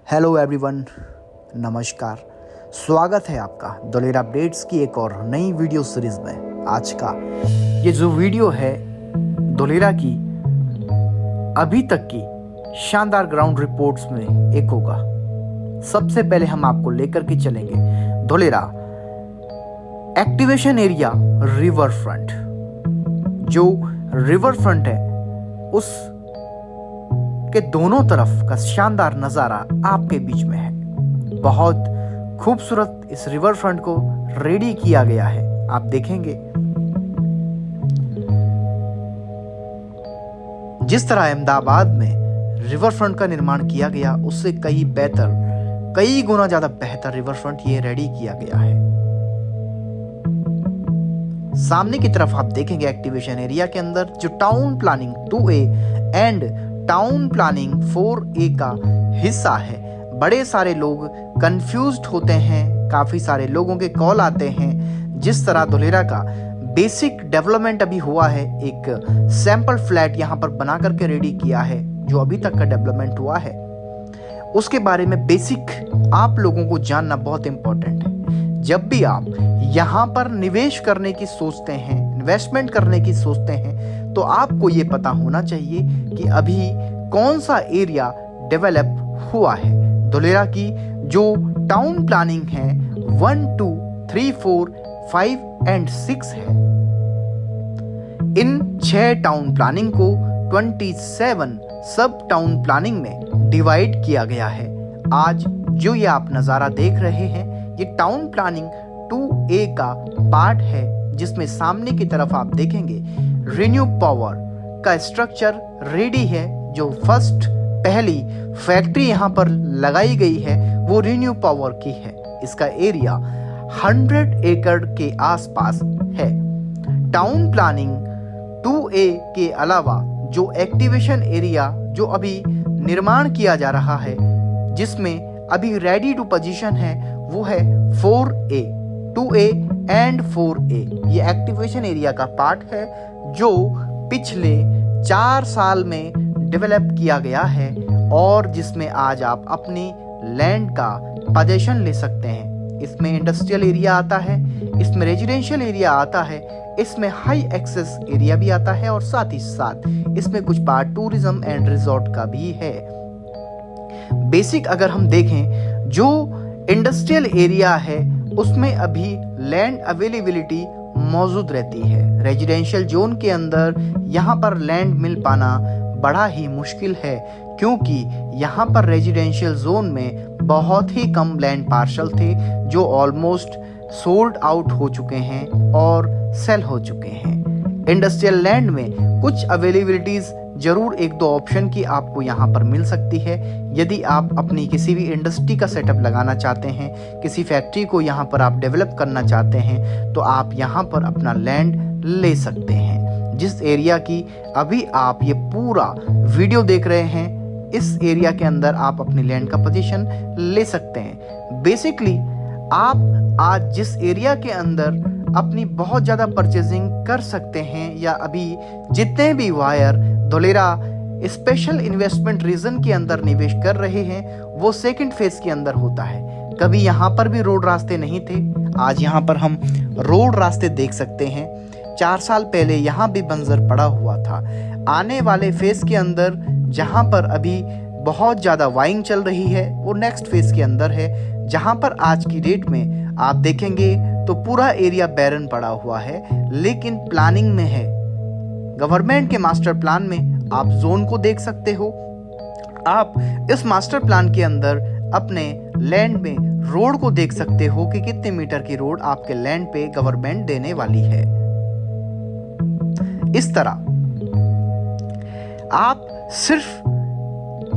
Hello everyone, नमस्कार। स्वागत है आपका धोलेरा अपडेट्स की एक और नई वीडियो सीरीज में। आज का ये जो वीडियो है धोलेरा की अभी तक की शानदार ग्राउंड रिपोर्ट्स में एक होगा। सबसे पहले हम आपको लेकर के चलेंगे Dholera activation area river front. जो रिवर फ्रंट है उस के दोनों तरफ का शानदार नज़ारा आपके बीच में है। बहुत खूबसूरत इस रिवर फ्रंट को रेडी किया गया है। आप देखेंगे जिस तरह अहमदाबाद में रिवर फ्रंट का निर्माण किया गया उससे कई बेहतर, कई गुना ज्यादा बेहतर रिवर फ्रंट ये रेडी किया गया है। सामने की तरफ आप देखेंगे एक्टिवेशन एरिया के अंदर जो town planning 2A and town planning 4A का हिस्सा है। बड़े सारे लोग कंफ्यूज्ड होते हैं, काफ़ी सारे लोगों के कॉल आते हैं। जिस तरह धोलेरा का बेसिक डेवलपमेंट अभी हुआ है, एक सैंपल फ्लैट यहाँ पर बना करके रेडी किया है जो अभी तक का डेवलपमेंट हुआ है, उसके बारे में बेसिक आप लोगों को जानना बहुत इम्पोर्टेंट है। जब भी आप यहाँ पर निवेश करने की सोचते हैं, इन्वेस्टमेंट करने की सोचते हैं, तो आपको ये पता होना चाहिए कि अभी कौन सा एरिया डेवलप हुआ है। धोलेरा की जो टाउन प्लानिंग है 1, 2, 3, 4, 5 एंड 6 है। इन 6 टाउन प्लानिंग को 27 सब टाउन प्लानिंग में डिवाइड किया गया है। आज जो ये आप नज़ारा देख रहे हैं ये टाउन प्लानिंग 2A का पार्ट है, जिसमें सामने की तरफ आप देखेंगे रिन्यू पावर का स्ट्रक्चर रेडी है। जो फर्स्ट पहली फैक्ट्री यहाँ पर लगाई गई है वो रिन्यू पावर की है। इसका एरिया 100 एकड़ के आसपास है। टाउन प्लानिंग 2A के अलावा जो एक्टिवेशन एरिया जो अभी निर्माण किया जा रहा है, जिसमें अभी रेडी टू पोजीशन है, वो है 4A, 2A एंड 4A। ये एक्टिवेशन एरिया का पार्ट है जो पिछले 4 साल में डेवलप किया गया है और जिसमें आज आप अपनी लैंड का पोजीशन ले सकते हैं। इसमें इंडस्ट्रियल एरिया आता है, इसमें रेजिडेंशियल एरिया आता है, इसमें हाई एक्सेस एरिया भी आता है और साथ ही साथ इसमें कुछ पार्ट टूरिज्म एंड रिजॉर्ट का भी है। बेसिक अगर हम देखें जो इंडस्ट्रियल एरिया है उसमें अभी लैंड अवेलेबिलिटी मौजूद रहती है। रेजिडेंशियल जोन के अंदर यहाँ पर लैंड मिल पाना बड़ा ही मुश्किल है, क्योंकि यहाँ पर रेजिडेंशियल जोन में बहुत ही कम लैंड पार्शल थे जो ऑलमोस्ट सोल्ड आउट हो चुके हैं और सेल हो चुके हैं। इंडस्ट्रियल लैंड में कुछ अवेलेबिलिटीज़ जरूर 1-2 ऑप्शन की आपको यहाँ पर मिल सकती है। यदि आप अपनी किसी भी इंडस्ट्री का सेटअप लगाना चाहते हैं, किसी फैक्ट्री को यहाँ पर आप डेवलप करना चाहते हैं, तो आप यहाँ पर अपना लैंड ले सकते हैं। जिस एरिया की अभी आप ये पूरा वीडियो देख रहे हैं, इस एरिया के अंदर आप अपनी लैंड का पोजीशन ले सकते हैं। बेसिकली आप आज जिस एरिया के अंदर अपनी बहुत ज़्यादा परचेजिंग कर सकते हैं, या अभी जितने भी wire Dholera special investment region के अंदर निवेश कर रहे हैं, वो सेकंड फेज के अंदर होता है। कभी यहाँ पर भी रोड रास्ते नहीं थे, आज यहाँ पर हम रोड रास्ते देख सकते हैं। 4 साल पहले यहाँ भी बंजर पड़ा हुआ था। आने वाले फेज के अंदर जहाँ पर अभी बहुत ज़्यादा वाइंग चल रही है वो नेक्स्ट फेज के अंदर है, जहाँ पर आज की डेट में आप देखेंगे तो पूरा एरिया बैरन पड़ा हुआ है, लेकिन प्लानिंग में है। गवर्नमेंट के मास्टर प्लान में आप जोन को देख सकते हो। आप इस मास्टर प्लान के अंदर अपने लैंड में रोड को देख सकते हो कि कितने मीटर की रोड आपके लैंड पे गवर्नमेंट देने वाली है। इस तरह आप सिर्फ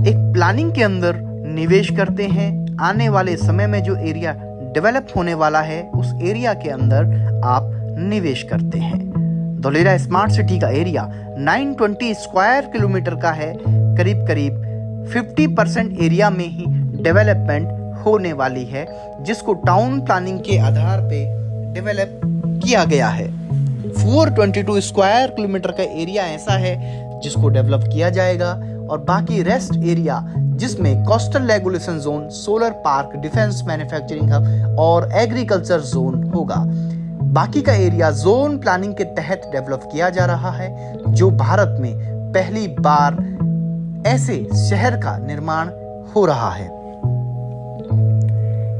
एक प्लानिंग के अंदर निवेश करते हैं, आने वाले समय में जो एरिया डेवलप होने वाला है उस एरिया के अंदर आप निवेश करते हैं। धोलेरा स्मार्ट सिटी का एरिया 920 स्क्वायर किलोमीटर का है। करीब करीब 50% एरिया में ही डेवलपमेंट होने वाली है, जिसको टाउन प्लानिंग के आधार पे डेवलप किया गया है। 422 स्क्वायर किलोमीटर का एरिया ऐसा है जिसको डेवलप किया जाएगा और बाकी रेस्ट एरिया जिसमें coastal regulation zone, solar park, defence manufacturing hub और एग्रीकल्चर जोन होगा। बाकी का एरिया जोन प्लानिंग के तहत डेवलप किया जा रहा है, जो भारत में पहली बार ऐसे शहर का निर्माण हो रहा है।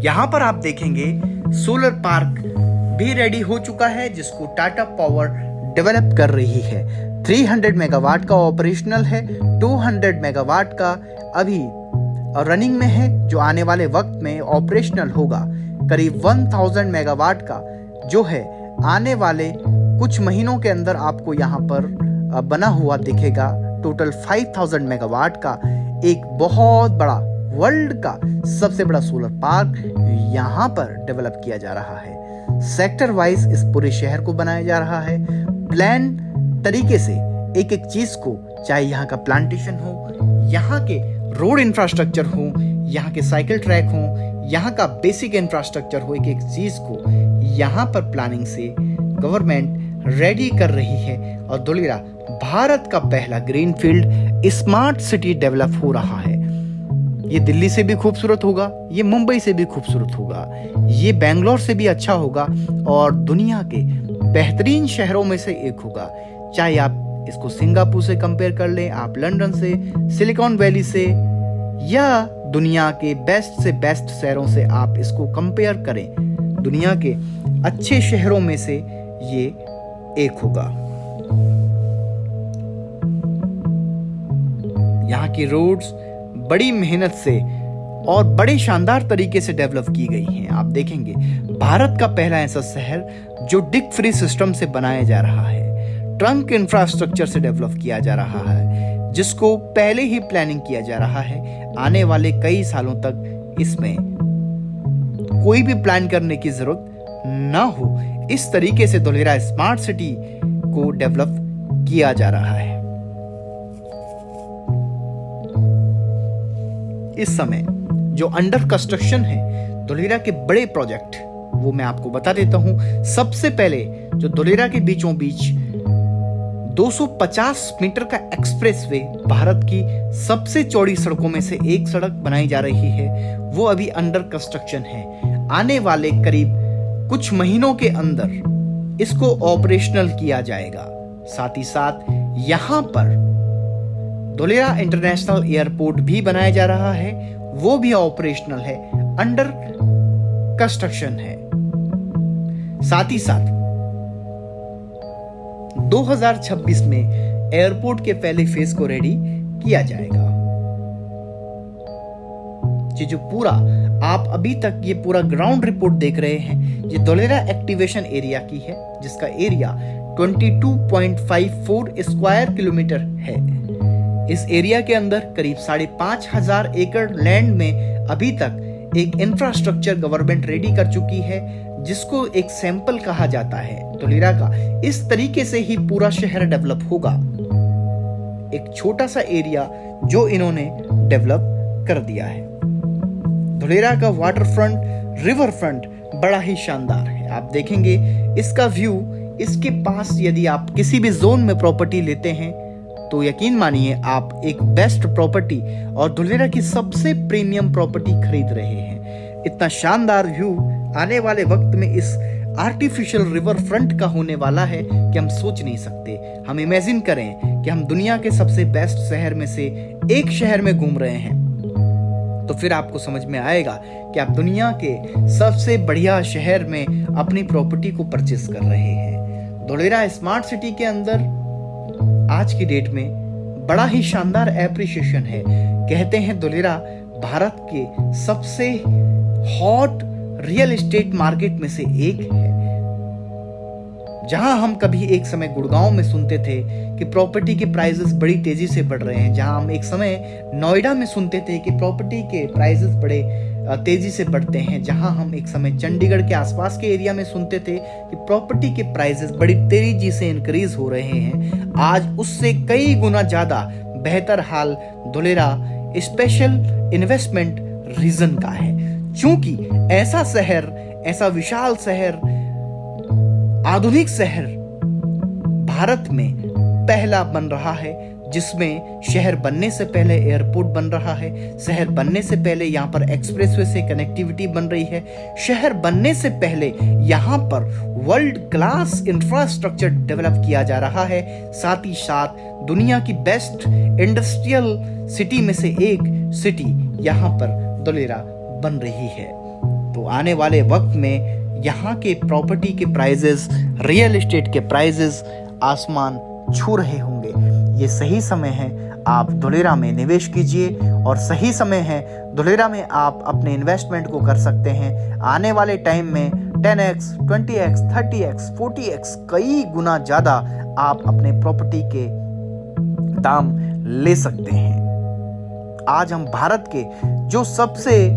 यहां पर आप देखेंगे सोलर पार्क भी रेडी हो चुका है, जिसको टाटा पावर डेवलप कर रही है। 300 मेगावाट का ऑपरेशनल है, 200 मेगावाट का अभी रनिंग में है, जो आने वाले वक्त में ऑपरेशनल होगा। करीब 1000 मेगावाट का जो है आने वाले कुछ महीनों के अंदर आपको यहाँ पर बना हुआ दिखेगा। टोटल 5000 मेगावाट का एक बहुत बड़ा वर्ल्ड का सबसे बड़ा सोलर पार्क यहाँ पर डेवलप किया जा रहा है। सेक्टर वाइज इस पूरे शहर को बनाया जा रहा है, प्लान तरीके से एक एक चीज को, चाहे यहाँ का प्लांटेशन हो, यहाँ के रोड इंफ्रास्ट्रक्चर हो, यहाँ के साइकिल ट्रैक हो, यहाँ का बेसिक इंफ्रास्ट्रक्चर हो, एक एक चीज को यहाँ पर प्लानिंग से गवर्नमेंट रेडी कर रही है। और धुलेरा भारत का पहला ग्रीनफील्ड स्मार्ट सिटी डेवलप हो रहा है। ये दिल्ली से भी खूबसूरत होगा, ये मुंबई से भी खूबसूरत होगा, ये बेंगलोर से भी अच्छा होगा और दुनिया के बेहतरीन शहरों में से एक होगा। चाहे आप इसको सिंगापुर से कंपेयर कर लें, आप लंदन से, सिलिकॉन वैली से, या दुनिया के बेस्ट से बेस्ट शहरों से आप इसको कंपेयर करें, दुनिया के अच्छे शहरों में से ये एक होगा। यहाँ की रोड्स बड़ी मेहनत से और बड़े शानदार तरीके से डेवलप की गई हैं। आप देखेंगे भारत का पहला ऐसा शहर जो डिग फ्री सिस्टम से बनाया जा रहा है, ट्रंक इंफ्रास्ट्रक्चर से डेवलप किया जा रहा है, जिसको पहले ही प्लानिंग किया जा रहा है। आने वाले कई सालों तक इसमें कोई भी प्लान करने की जरूरत ना हो, इस तरीके से धुलेरा स्मार्ट सिटी को डेवलप किया जा रहा है। इस समय जो अंडर कंस्ट्रक्शन है धुलेरा के बड़े प्रोजेक्ट, वो मैं आपको बता देता हूं। सबसे पहले जो धुलेरा के बीचों बीच 250 मीटर का एक्सप्रेसवे, भारत की सबसे चौड़ी सड़कों में से एक सड़क बनाई जा रही है, वो अभी अंडर कंस्ट्रक्शन है। आने वाले करीब कुछ महीनों के अंदर इसको ऑपरेशनल किया जाएगा। साथ ही साथ यहां पर धुलेरा इंटरनेशनल एयरपोर्ट भी बनाया जा रहा है, वो भी ऑपरेशनल है, अंडर कंस्ट्रक्शन है। साथ ही साथ 2026 में एयरपोर्ट के पहले फेज को रेडी किया जाएगा। ये जो पूरा आप अभी तक ये पूरा ग्राउंड रिपोर्ट देख रहे हैं, ये धुलेरा एक्टिवेशन एरिया की है, जिसका एरिया 22.54 स्क्वायर किलोमीटर है। इस एरिया के अंदर करीब 5,500 एकड़ लैंड में अभी तक एक इंफ्रास्ट्रक्चर गवर्नमेंट रेडी कर चुकी है, जिसको एक सैंपल कहा जाता है धुलेरा का। इस तरीके से ही पूरा शहर डेवलप होगा। एक छोटा सा एरिया जो इन्होंने डेवलप कर दिया है। धुलेरा का वाटर फ्रंट, रिवर फ्रंट बड़ा ही शानदार है। आप देखेंगे इसका व्यू, इसके पास यदि आप किसी भी जोन में प्रॉपर्टी लेते हैं तो यकीन मानिए आप एक बेस्ट प्रॉपर्टी और धुलेरा की सबसे प्रीमियम प्रॉपर्टी खरीद रहे हैं। इतना शानदार व्यू आने वाले वक्त में इस आर्टिफिशियल रिवर फ्रंट का होने वाला है कि हम सोच नहीं सकते। हम इमेजिन करें कि हम दुनिया के सबसे बेस्ट शहर में से एक शहर में घूम रहे हैं, तो फिर आपको समझ में आएगा कि आप दुनिया के सबसे बढ़िया शहर में अपनी प्रॉपर्टी को परचेस कर रहे हैं। धुलेरा स्मार्ट सिटी के अंदर आज की डेट में बड़ा ही शानदार एप्रिसिएशन है। कहते हैं धुलेरा भारत के सबसे हॉट रियल एस्टेट मार्केट में से एक है। जहां हम कभी एक समय गुड़गांव में सुनते थे कि प्रॉपर्टी के प्राइसेस बड़ी तेजी से बढ़ रहे हैं, जहां हम एक समय नोएडा में सुनते थे कि प्रॉपर्टी के प्राइसेस बड़े तेजी से बढ़ते हैं, जहां हम एक समय चंडीगढ़ के आसपास के एरिया में सुनते थे कि प्रॉपर्टी के प्राइसेस बड़ी तेजी से इंक्रीज हो रहे हैं, आज उससे कई गुना ज्यादा बेहतर हाल धुलेरा स्पेशल इन्वेस्टमेंट रीजन का है। क्योंकि ऐसा शहर, ऐसा विशाल शहर, आधुनिक शहर भारत में पहला बन रहा है, जिसमें शहर बनने से पहले एयरपोर्ट बन रहा है, शहर बनने से पहले यहाँ पर एक्सप्रेसवे से कनेक्टिविटी बन रही है, शहर बनने से पहले यहाँ पर वर्ल्ड क्लास इंफ्रास्ट्रक्चर डेवलप किया जा रहा है। साथ ही साथ दुनिया की बेस्ट इंडस्ट्रियल सिटी में से एक सिटी यहाँ पर धुलेरा बन रही है। तो आने वाले वक्त में यहाँ के प्रॉपर्टी के प्राइजेस, रियल एस्टेट के प्राइजेस आसमान छू रहे होंगे। ये सही समय है, आप धुलेरा में निवेश कीजिए और सही समय है, धुलेरा में आप अपने इन्वेस्टमेंट को कर सकते हैं। आने वाले टाइम में 10x, 20x, 30x, 40x कई गुना ज़्यादा आप अपने प्रॉपर्टी के दाम ले सकते हैं। आज हम भारत के जो सबसे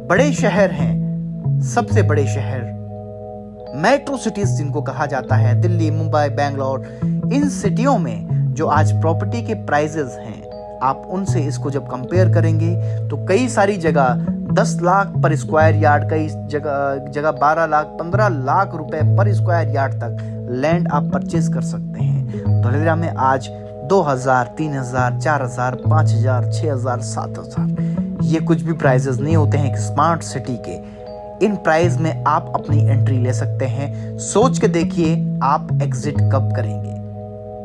बड़े शहर हैं, सबसे बड़े शहर मेट्रो सिटीज जिनको कहा जाता है, दिल्ली, मुंबई, बेंगलोर, इन सिटियों में जो आज प्रॉपर्टी के प्राइजेस हैं, आप उनसे इसको जब कंपेयर करेंगे तो कई सारी जगह 10 लाख पर स्क्वायर यार्ड, कई जगह 12 लाख, 15 लाख रुपए पर स्क्वायर यार्ड तक लैंड आप परचेज कर सकते हैं। धुलेरा में आज 2000, 3000, 4000, 5000, 6000, 7000 ये कुछ भी प्राइजेस नहीं होते हैं एक स्मार्ट सिटी के। इन प्राइस में आप अपनी एंट्री ले सकते हैं। सोच के देखिए आप एग्जिट कब करेंगे।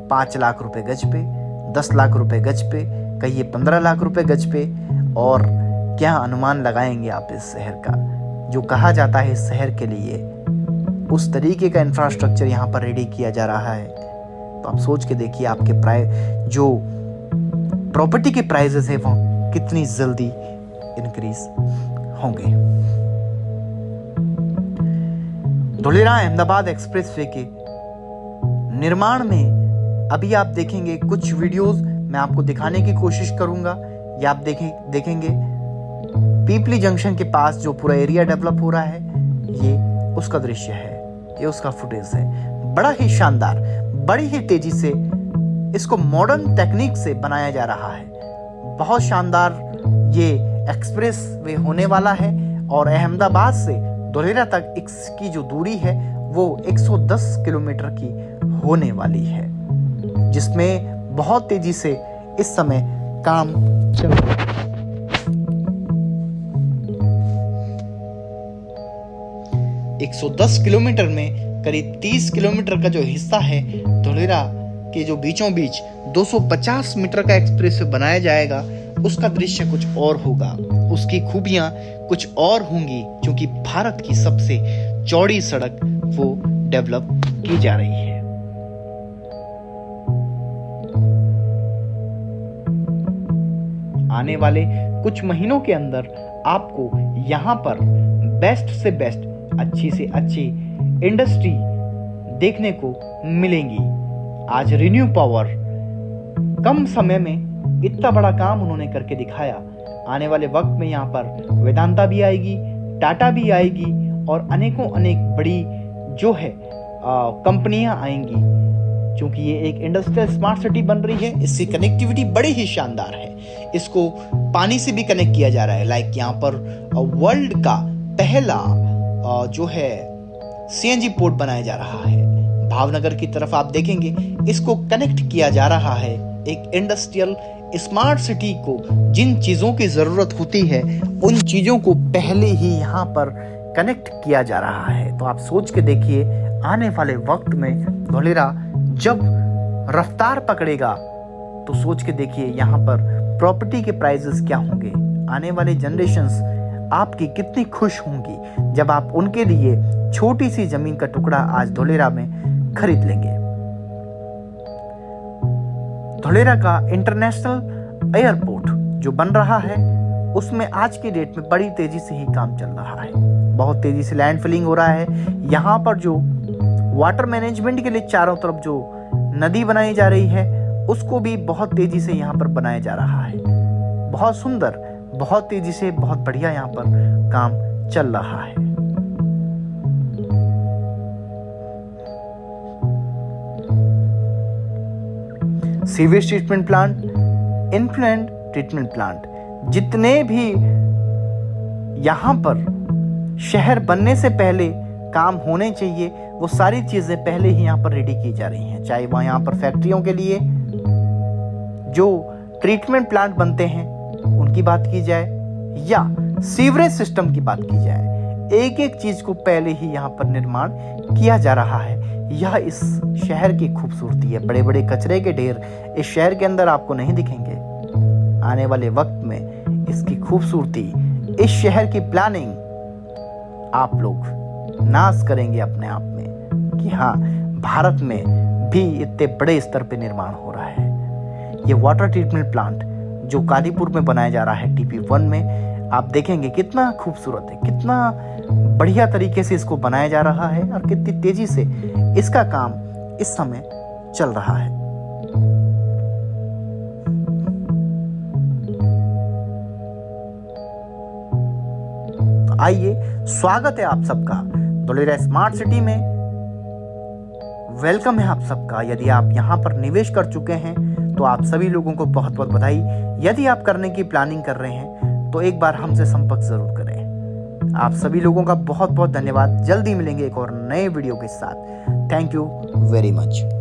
5 लाख रुपए गज पे, 10 लाख रुपए गज पे, कहिए 15 लाख रुपए गज पे, और क्या अनुमान लगाएंगे आप इस शहर का। जो कहा जाता है इस शहर के लिए उस तरीके का इंफ्रास्ट्रक्चर यहाँ पर रेडी किया जा रहा है। तो आप सोच के देखिए आपके प्राइस, जो प्रॉपर्टी के प्राइजेस है वो कितनी जल्दी इंक्रीज होंगे। धुलेरा अहमदाबाद एक्सप्रेसवे के निर्माण में अभी आप देखेंगे कुछ वीडियोस मैं आपको दिखाने की कोशिश करूंगा। ये आप देखेंगे पीपली जंक्शन के पास जो पूरा एरिया डेवलप हो रहा है, ये उसका दृश्य है, ये उसका फुटेज है। बड़ा ही शानदार, बड़ी ही तेजी से इसको मॉडर्न टेक्निक से बनाया जा रहा है। बहुत शानदार ये एक्सप्रेस वे होने वाला है और अहमदाबाद से धुलेरा तक इसकी जो दूरी है वो 110 किलोमीटर की होने वाली है, जिसमें बहुत तेजी से इस समय काम चल रहा है। 110 किलोमीटर में करीब 30 किलोमीटर का जो हिस्सा है धुलेरा के जो बीचों बीच 250 मीटर का एक्सप्रेस बनाया जाएगा, उसका दृश्य कुछ और होगा, उसकी खूबियां कुछ और होंगी, क्योंकि भारत की सबसे चौड़ी सड़क वो डेवलप की जा रही है। आने वाले कुछ महीनों के अंदर आपको यहाँ पर बेस्ट से बेस्ट, अच्छी से अच्छी इंडस्ट्री देखने को मिलेंगी। आज रिन्यू पावर कम समय में इतना बड़ा काम उन्होंने करके दिखाया। आने वाले वक्त में यहाँ पर वेदांता भी आएगी, टाटा भी आएगी और अनेकों अनेक बड़ी जो है कंपनियां आएंगी, क्योंकि ये एक इंडस्ट्रियल स्मार्ट सिटी बन रही है। इसकी कनेक्टिविटी बड़ी ही शानदार है। इसको पानी से भी कनेक्ट किया जा रहा है। लाइक यहाँ पर वर्ल्ड का पहला जो है सीएनजी पोर्ट बनाया जा रहा है। भावनगर की तरफ आप देखेंगे इसको कनेक्ट किया जा रहा है। एक इंडस्ट्रियल स्मार्ट सिटी को जिन चीजों की जरूरत होती है उन चीजों को पहले ही यहाँ पर कनेक्ट किया जा रहा है। तो आप सोच के देखिए आने वाले वक्त में धुलेरा जब रफ्तार पकड़ेगा तो सोच के देखिए यहाँ पर प्रॉपर्टी के प्राइसेस क्या होंगे। आने वाले जनरेशंस आपकी कितनी खुश होंगी जब आप उनके लिए छोटी सी जमीन का टुकड़ा आज धुलेरा में खरीद लेंगे। धुलेरा का इंटरनेशनल एयरपोर्ट जो बन रहा है उसमें आज की डेट में बड़ी तेजी से ही काम चल रहा है। बहुत तेजी से लैंड फिलिंग हो रहा है। यहाँ पर जो वाटर मैनेजमेंट के लिए चारों तरफ जो नदी बनाई जा रही है उसको भी बहुत तेजी से यहाँ पर बनाया जा रहा है। बहुत सुंदर, बहुत तेजी से, बहुत बढ़िया यहाँ पर काम चल रहा है। Sewage treatment plant, influential treatment plant, जितने भी यहाँ पर शहर बनने से पहले काम होने चाहिए वो सारी चीजें पहले ही यहाँ पर रेडी की जा रही हैं। चाहे वह यहाँ पर फैक्ट्रियों के लिए जो ट्रीटमेंट प्लांट बनते हैं उनकी बात की जाए या सीवरेज सिस्टम की बात की जाए, एक एक चीज को पहले ही यहाँ पर निर्माण किया जा रहा है। यह इस शहर की खूबसूरती है। बड़े बड़े कचरे के ढेर इस शहर के अंदर आपको नहीं दिखेंगे। आने वाले वक्त में इसकी खूबसूरती, इस शहर की प्लानिंग आप लोग नाज करेंगे अपने आप में कि हाँ, भारत में भी इतने बड़े स्तर पे निर्माण हो रहा है। ये वाटर ट्रीटमेंट प्लांट जो कादीपुर में बनाया जा रहा है TP1 में, आप देखेंगे कितना खूबसूरत है, कितना बढ़िया तरीके से इसको बनाया जा रहा है और कितनी तेजी से इसका काम इस समय चल रहा है। तो आइए, स्वागत है आप सबका धुलेरा स्मार्ट सिटी में। वेलकम है आप सबका। यदि आप यहाँ पर निवेश कर चुके हैं तो आप सभी लोगों को बहुत बहुत बधाई। यदि आप करने की प्लानिंग कर रहे हैं तो एक बार हमसे संपर्क जरूर करें। आप सभी लोगों का बहुत बहुत धन्यवाद। जल्दी मिलेंगे एक और नए वीडियो के साथ। Thank you very much.